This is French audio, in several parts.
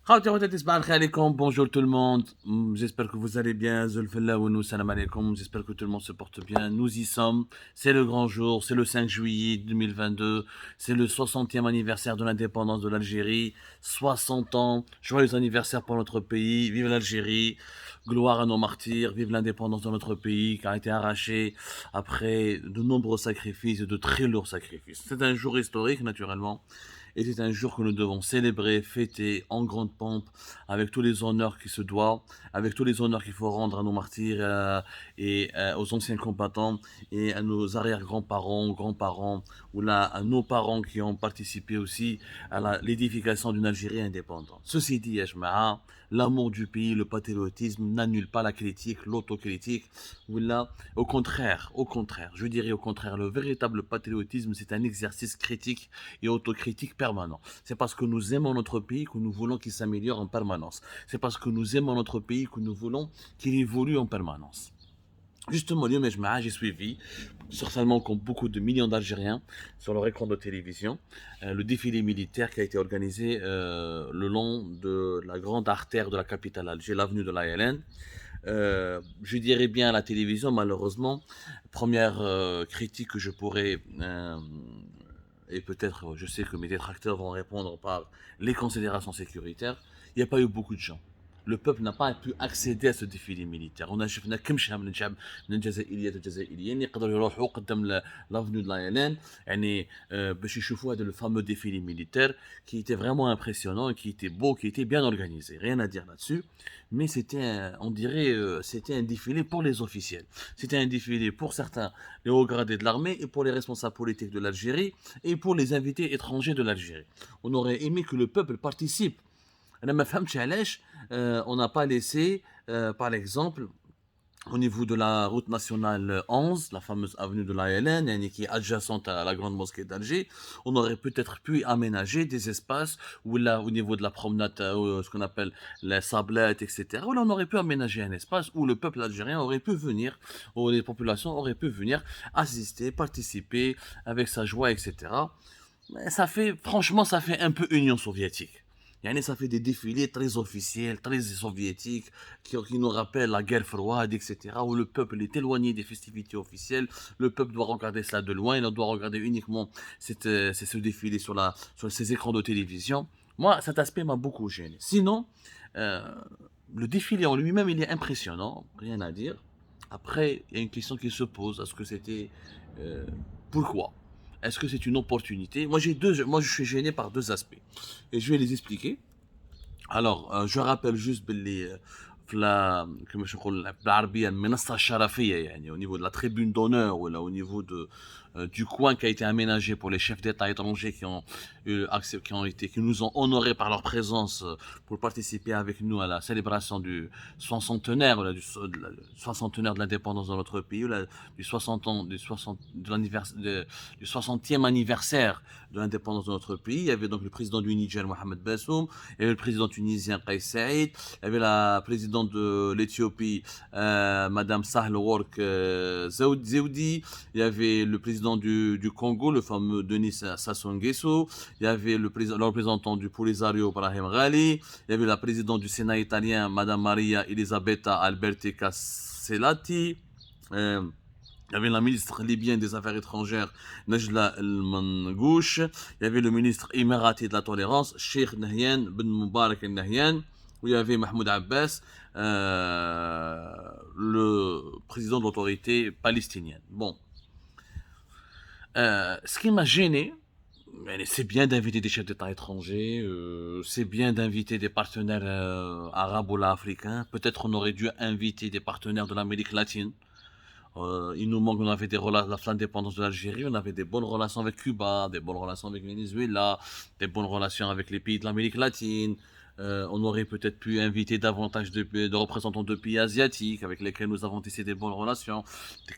Bonjour tout le monde, j'espère que vous allez bien, salam alaikum, j'espère que tout le monde se porte bien, nous y sommes, c'est le grand jour, c'est le 5 juillet 2022, c'est le 60e anniversaire de l'indépendance de l'Algérie, 60 ans, joyeux anniversaire pour notre pays, vive l'Algérie, gloire à nos martyrs, vive l'indépendance de notre pays qui a été arrachée après de nombreux sacrifices et de très lourds sacrifices. C'est un jour historique naturellement, et c'est un jour que nous devons célébrer, fêter en grande pompe, avec tous les honneurs qui se doivent, avec tous les honneurs qu'il faut rendre à nos martyrs aux anciens combattants et à nos arrière-grands-parents, grands-parents, ou là à nos parents qui ont participé aussi à l'édification d'une Algérie indépendante. Ceci dit, Yashma'a, l'amour du pays, le patriotisme n'annule pas la critique, l'autocritique, ou là, au contraire, je dirais au contraire, le véritable patriotisme, c'est un exercice critique et autocritique permanent. C'est parce que nous aimons notre pays que nous voulons qu'il s'améliore en permanence. C'est parce que nous aimons notre pays que nous voulons qu'il évolue en permanence. Justement, Lyon Mejmaa, j'ai suivi, certainement comme beaucoup de millions d'Algériens, sur leur écran de télévision, le défilé militaire qui a été organisé le long de la grande artère de la capitale Alger, l'avenue de la LN. Je dirais bien à la télévision, malheureusement, première critique que je pourrais et peut-être, je sais que mes détracteurs vont répondre par les considérations sécuritaires, il n'y a pas eu beaucoup de gens. Le peuple n'a pas pu accéder à ce défilé militaire. On a شفنا كم شحال من الشعب من الجزائريات والجزائريين يقدروا يروحوا قدام لافنيو de la LN يعني باش يشوفوا هذا le fameux défilé militaire qui était vraiment impressionnant et qui était beau, qui était bien organisé. Rien à dire là-dessus, mais on dirait c'était un défilé pour les officiels. C'était un défilé pour certains les hauts gradés de l'armée et pour les responsables politiques de l'Algérie et pour les invités étrangers de l'Algérie. On aurait aimé que le peuple participe. On n'a pas laissé, par exemple, au niveau de la route nationale 11, la fameuse avenue de la LN, qui est adjacente à la grande mosquée d'Alger, on aurait peut-être pu aménager des espaces où là, au niveau de la promenade, ce qu'on appelle les sablettes, etc., où là, on aurait pu aménager un espace où le peuple algérien aurait pu venir, où les populations auraient pu venir assister, participer avec sa joie, etc. Mais franchement, ça fait un peu Union soviétique. Ça fait des défilés très officiels, très soviétiques, qui nous rappellent la guerre froide, etc., où le peuple est éloigné des festivités officielles. Le peuple doit regarder cela de loin, il doit regarder uniquement ce défilé sur ces écrans de télévision. Moi, cet aspect m'a beaucoup gêné. Sinon, euh, le défilé en lui-même, il est impressionnant, rien à dire. Après, il y a une question qui se pose, est-ce que c'était... euh, pourquoi? Est-ce que c'est une opportunité? Moi, je suis gêné par deux aspects. Et je vais les expliquer. Alors, je rappelle juste كما نقول بالعربيه المنصه الشرفيه يعني au niveau de la tribune d'honneur ou là au niveau du coin qui a été aménagé pour les chefs d'État étrangers qui nous ont honorés par leur présence pour participer avec nous à la célébration du soixantenaire soixantenaire de l'indépendance de notre pays, du 60 ans du 60e anniversaire de l'indépendance de notre pays. Il y avait donc le président du Niger, Mohamed Bassoum, il y avait le président tunisien Kais Saïd, il y avait la présidente de l'Éthiopie, Madame Sahle Work Zeoudi, il y avait le président du Congo, le fameux Denis Sassou Nguesso, il y avait le représentant du Polisario, Brahim Ghali, il y avait la présidente du Sénat italien, Madame Maria Elisabetta Alberti Casellati, il y avait la ministre libyenne des Affaires étrangères, Najla El-Mangouche. Il y avait le ministre émirati de la tolérance, Sheikh Nahyan Ben Moubarak El-Nahyan. Où il y avait Mahmoud Abbas, le président de l'autorité palestinienne. Bon. Ce qui m'a gêné, c'est bien d'inviter des chefs d'État étrangers, c'est bien d'inviter des partenaires arabes ou africains. Peut-être on aurait dû inviter des partenaires de l'Amérique latine. Il nous manque, on avait l'indépendance de l'Algérie, on avait des bonnes relations avec Cuba, des bonnes relations avec Venezuela, des bonnes relations avec les pays de l'Amérique latine. On aurait peut-être pu inviter davantage de représentants de pays asiatiques avec lesquels nous avons tissé des bonnes relations.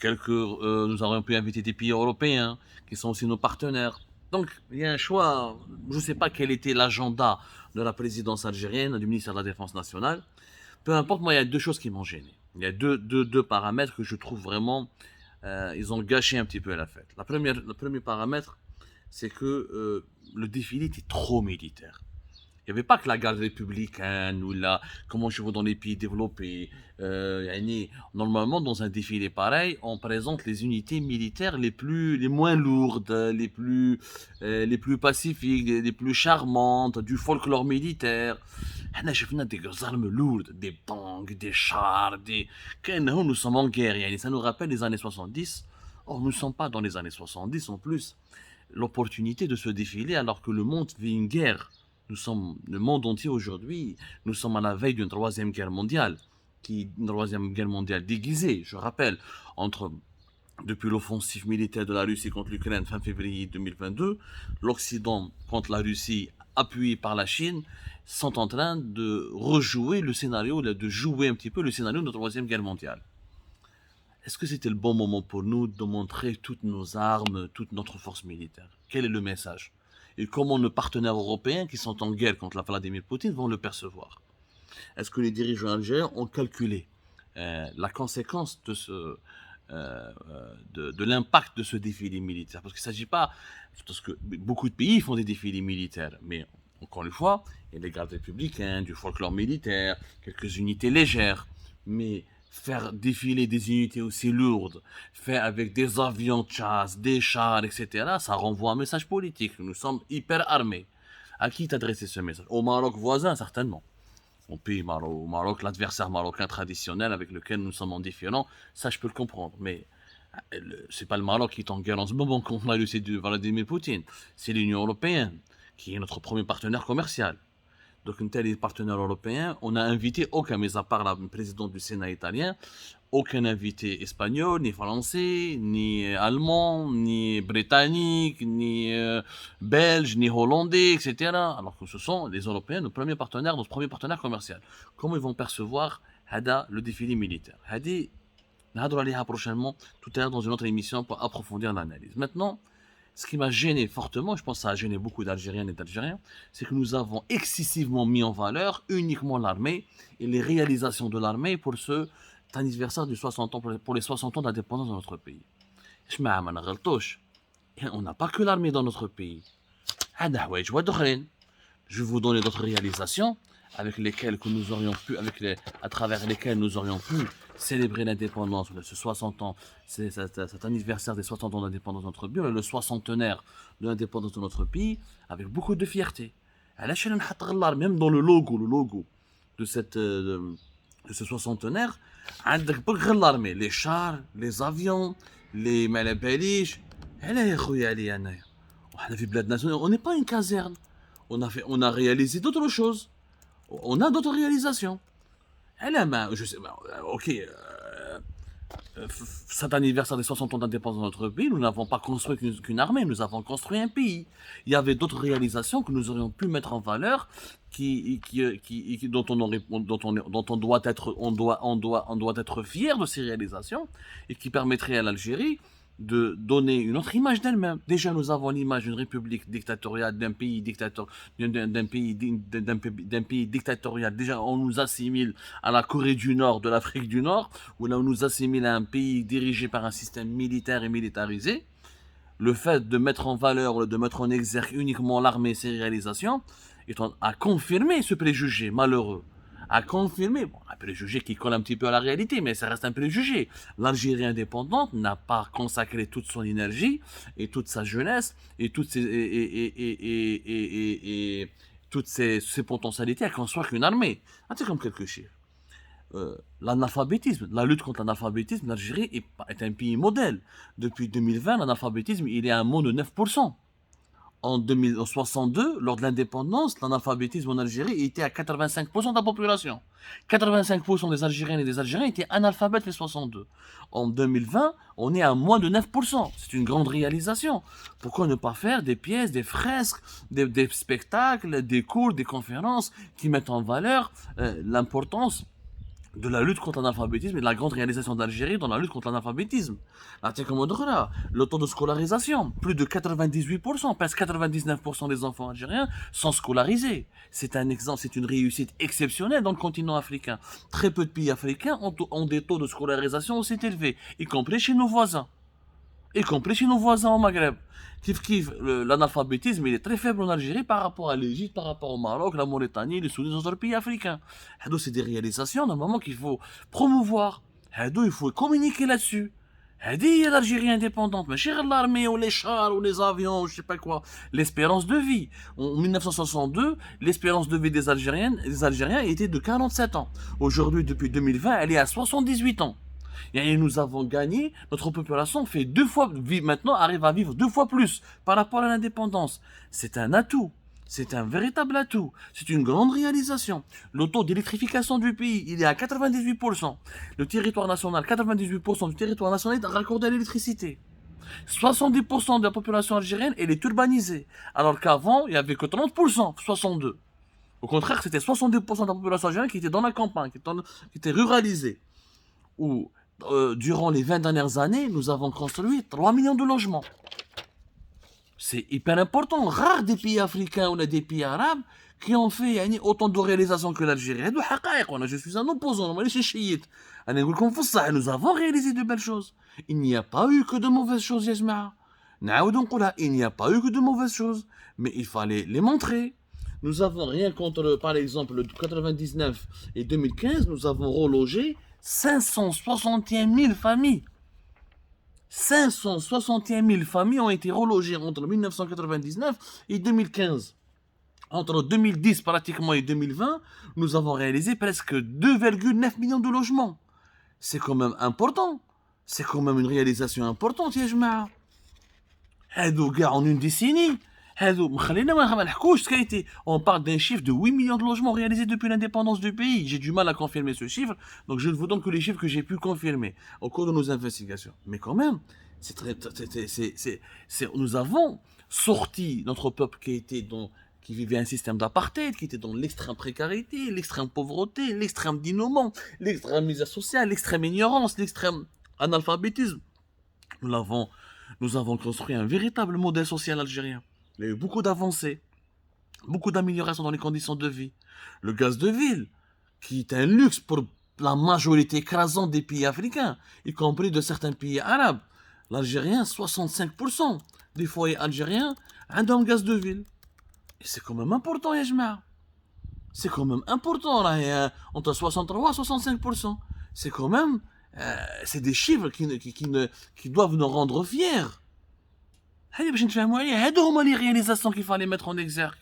Nous aurions pu inviter des pays européens qui sont aussi nos partenaires. Donc, il y a un choix. Je ne sais pas quel était l'agenda de la présidence algérienne, du ministère de la Défense nationale. Peu importe, moi, il y a deux choses qui m'ont gêné. Il y a deux paramètres que je trouve vraiment, ils ont gâché un petit peu la fête. Le premier paramètre, c'est que le défilé était trop militaire. Il n'y avait pas que la garde républicaine ou la, comment je vois dans les pays développés. Normalement, dans un défilé pareil, on présente les unités militaires les moins lourdes, les plus pacifiques, les plus charmantes, du folklore militaire. On a vu des armes lourdes, des tanks, des chars, nous sommes en guerre. Ça nous rappelle les années 70. Or, nous ne sommes pas dans les années 70 en plus. L'opportunité de se défiler alors que le monde vit une guerre. Le monde entier aujourd'hui, nous sommes à la veille d'une troisième guerre mondiale, une troisième guerre mondiale déguisée, je rappelle, depuis l'offensive militaire de la Russie contre l'Ukraine fin février 2022, l'Occident contre la Russie, appuyé par la Chine, sont en train de rejouer le scénario, de jouer un petit peu le scénario de la troisième guerre mondiale. Est-ce que c'était le bon moment pour nous de montrer toutes nos armes, toute notre force militaire? Quel est le message? Et comment nos partenaires européens qui sont en guerre contre Vladimir Poutine vont le percevoir? Est-ce que les dirigeants algériens ont calculé la conséquence de l'impact de ce défilé militaire? Parce qu'il ne s'agit pas... Parce que beaucoup de pays font des défilés militaires, mais encore une fois, il y a des gardes républicains, du folklore militaire, quelques unités légères, mais faire défiler des unités aussi lourdes, faire avec des avions de chasse, des chars, etc., ça renvoie un message politique. Nous sommes hyper armés. À qui t'adresser ce message? Au Maroc voisin, certainement. Au pays au Maroc, l'adversaire marocain traditionnel avec lequel nous sommes en différent, ça je peux le comprendre. Mais c'est pas le Maroc qui est en guerre en ce moment contre la Russie de Vladimir Poutine. C'est l'Union européenne qui est notre premier partenaire commercial. Donc, un tel partenaire européen, on n'a invité aucun, mis à part la présidente du Sénat italien, aucun invité espagnol, ni français, ni allemand, ni britannique, ni belge, ni hollandais, etc. Alors que ce sont les Européens, notre premier partenaire commercial. Comment ils vont percevoir le défilé militaire? Hadi, on va prochainement, tout à l'heure dans une autre émission pour approfondir l'analyse. Maintenant, ce qui m'a gêné fortement, je pense que ça a gêné beaucoup d'Algériennes et d'Algériens, c'est que nous avons excessivement mis en valeur uniquement l'armée et les réalisations de l'armée pour cet anniversaire du 60 ans, pour les 60 ans d'indépendance de notre pays. Et on n'a pas que l'armée dans notre pays. Je vais vous donner d'autres réalisations avec lesquelles que nous aurions pu, à travers lesquelles nous aurions pu célébrer l'indépendance de ce 60 ans, cet anniversaire des 60 ans d'indépendance de notre pays, le soixantenaire de l'indépendance de notre pays, avec beaucoup de fierté. Même dans le logo de ce soixantenaire, l'armée, les chars, les avions, les malabaliches. On n'est pas une caserne. On a réalisé d'autres choses. On a d'autres réalisations. Ok, cet anniversaire des 60 ans d'indépendance de notre pays, nous n'avons pas construit qu'une armée, nous avons construit un pays. Il y avait d'autres réalisations que nous aurions pu mettre en valeur, dont on doit être fier de ces réalisations, et qui permettraient à l'Algérie de donner une autre image d'elle-même. Déjà, nous avons l'image d'une république dictatoriale, d'un pays dictatorial. Déjà, on nous assimile à la Corée du Nord, de l'Afrique du Nord, où là, on nous assimile à un pays dirigé par un système militaire et militarisé. Le fait de mettre en valeur, de mettre en exergue uniquement l'armée et ses réalisations, a confirmé ce préjugé malheureux. A confirmé, un préjugé qui colle un petit peu à la réalité, mais ça reste un préjugé. L'Algérie indépendante n'a pas consacré toute son énergie et toute sa jeunesse et toutes ses potentialités à construire qu'une armée. C'est comme quelques chiffres. L'analphabétisme, la lutte contre l'analphabétisme, l'Algérie est un pays modèle. Depuis 2020, l'analphabétisme, il est à moins de 9%. En 1962, lors de l'indépendance, l'analphabétisme en Algérie était à 85% de la population. 85% des Algériennes et des Algériens étaient analphabètes en 1962. En 2020, on est à moins de 9%. C'est une grande réalisation. Pourquoi ne pas faire des pièces, des fresques, des spectacles, des cours, des conférences qui mettent en valeur l'importance de la lutte contre l'analphabétisme et de la grande réalisation d'Algérie dans la lutte contre l'analphabétisme. Le taux de scolarisation, plus de 98%, presque 99% des enfants algériens sont scolarisés. C'est un exemple, c'est une réussite exceptionnelle dans le continent africain. Très peu de pays africains ont des taux de scolarisation aussi élevés, y compris chez nos voisins. y compris chez nos voisins au Maghreb. L'analphabétisme, il est très faible en Algérie par rapport à l'Égypte, par rapport au Maroc, la Mauritanie, les Soudan, les autres pays africains. C'est des réalisations, normalement, qu'il faut promouvoir. Il faut communiquer là-dessus. هذه l'Algérie indépendante, ماشي غير l'armée ou les chars ou les avions ou je sais pas quoi. L'espérance de vie. En 1962, l'espérance de vie des Algériens était de 47 ans. Aujourd'hui, depuis 2020, elle est à 78 ans. Et nous avons gagné, notre population fait maintenant arrive à vivre 2 fois plus par rapport à l'indépendance. C'est un atout. C'est un véritable atout. C'est une grande réalisation. Le taux d'électrification du pays, il est à 98%. Le territoire national, 98% du territoire national est raccordé à l'électricité. 70% de la population algérienne, elle est urbanisée. Alors qu'avant, il n'y avait que 30%, 62%. Au contraire, c'était 70% de la population algérienne qui était dans la campagne, qui était ruralisée. Où, durant les 20 dernières années, nous avons construit 3 millions de logements. C'est hyper important. Rare des pays africains ou des pays arabes qui ont fait autant de réalisations que l'Algérie. Je suis un opposant, nous avons réalisé de belles choses. Il n'y a pas eu que de mauvaises choses, Yajma'a. Il n'y a pas eu que de mauvaises choses. Mais il fallait les montrer. Nous avons rien contre, par exemple, le 99 et 2015, nous avons relogé 561 000 familles. 561 000 familles ont été relogées entre 1999 et 2015. Entre 2010 pratiquement et 2020, nous avons réalisé presque 2,9 millions de logements. C'est quand même important. C'est quand même une réalisation importante, يا جماعة. هادو كاع en une décennie. On parle d'un chiffre de 8 millions de logements réalisés depuis l'indépendance du pays. J'ai du mal à confirmer ce chiffre, donc je ne vous donne que les chiffres que j'ai pu confirmer au cours de nos investigations. Mais quand même, nous avons sorti notre peuple qui vivait un système d'apartheid, qui était dans l'extrême précarité, l'extrême pauvreté, l'extrême dénuement, l'extrême misère sociale, l'extrême ignorance, l'extrême analphabétisme. Nous avons construit un véritable modèle social algérien. Il y a eu beaucoup d'avancées, beaucoup d'améliorations dans les conditions de vie. Le gaz de ville, qui est un luxe pour la majorité écrasante des pays africains, y compris de certains pays arabes. L'Algérien, 65% des foyers algériens ont un gaz de ville. Et c'est quand même important, Yajma. C'est quand même important, là, entre 63 et 65%. C'est quand même, c'est des chiffres qui doivent nous rendre fiers. هادو هما les réalisations qu'il fallait mettre en exergue.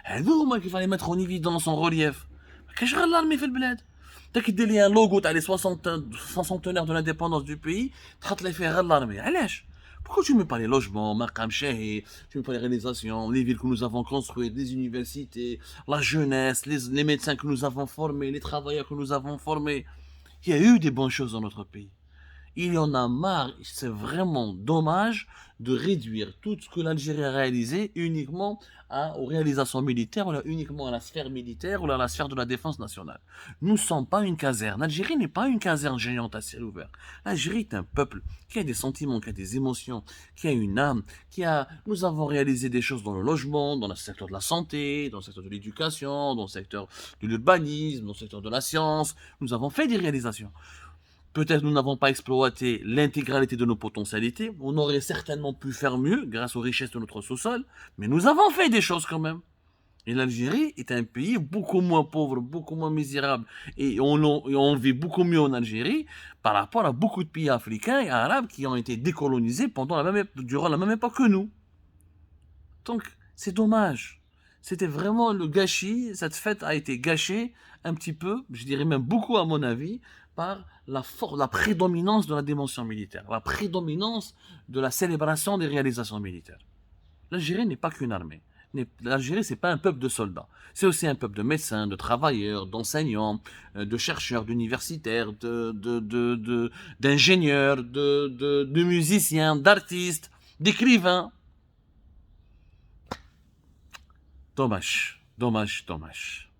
هادو هما qu'il fallait mettre en évidence, en relief. ما كاينش غير l'armée في البلاد. تا كدير لي ان لوغو تاع لي 60 de l'indépendance du pays, تحط لي فيه غير l'armée. علاش؟ Pourquoi tu ne mets pas les logements, Maqam Cheikh, tu ne mets pas les réalisations, les villes que nous avons construites, les universités, la jeunesse, les médecins que nous avons formés, les travailleurs que nous avons formés. Il y a eu des bonnes choses dans notre pays. Il y en a marre, c'est vraiment dommage de réduire tout ce que l'Algérie a réalisé uniquement aux réalisations militaires, ou uniquement à la sphère militaire, ou à la sphère de la défense nationale. Nous ne sommes pas une caserne. L'Algérie n'est pas une caserne géante à ciel ouvert. L'Algérie est un peuple qui a des sentiments, qui a des émotions, qui a une âme, nous avons réalisé des choses dans le logement, dans le secteur de la santé, dans le secteur de l'éducation, dans le secteur de l'urbanisme, dans le secteur de la science. Nous avons fait des réalisations. Peut-être nous n'avons pas exploité l'intégralité de nos potentialités. On aurait certainement pu faire mieux grâce aux richesses de notre sous-sol. Mais nous avons fait des choses quand même. Et l'Algérie est un pays beaucoup moins pauvre, beaucoup moins misérable. Et on vit beaucoup mieux en Algérie par rapport à beaucoup de pays africains et arabes qui ont été décolonisés durant la même époque que nous. Donc, c'est dommage. C'était vraiment le gâchis. Cette fête a été gâchée un petit peu, je dirais même beaucoup à mon avis, par la prédominance de la dimension militaire, la prédominance de la célébration des réalisations militaires. L'Algérie n'est pas qu'une armée. L'Algérie, c'est pas un peuple de soldats. C'est aussi un peuple de médecins, de travailleurs, d'enseignants, de chercheurs, d'universitaires, d'ingénieurs, de musiciens, d'artistes, d'écrivains. Dommage, dommage, dommage.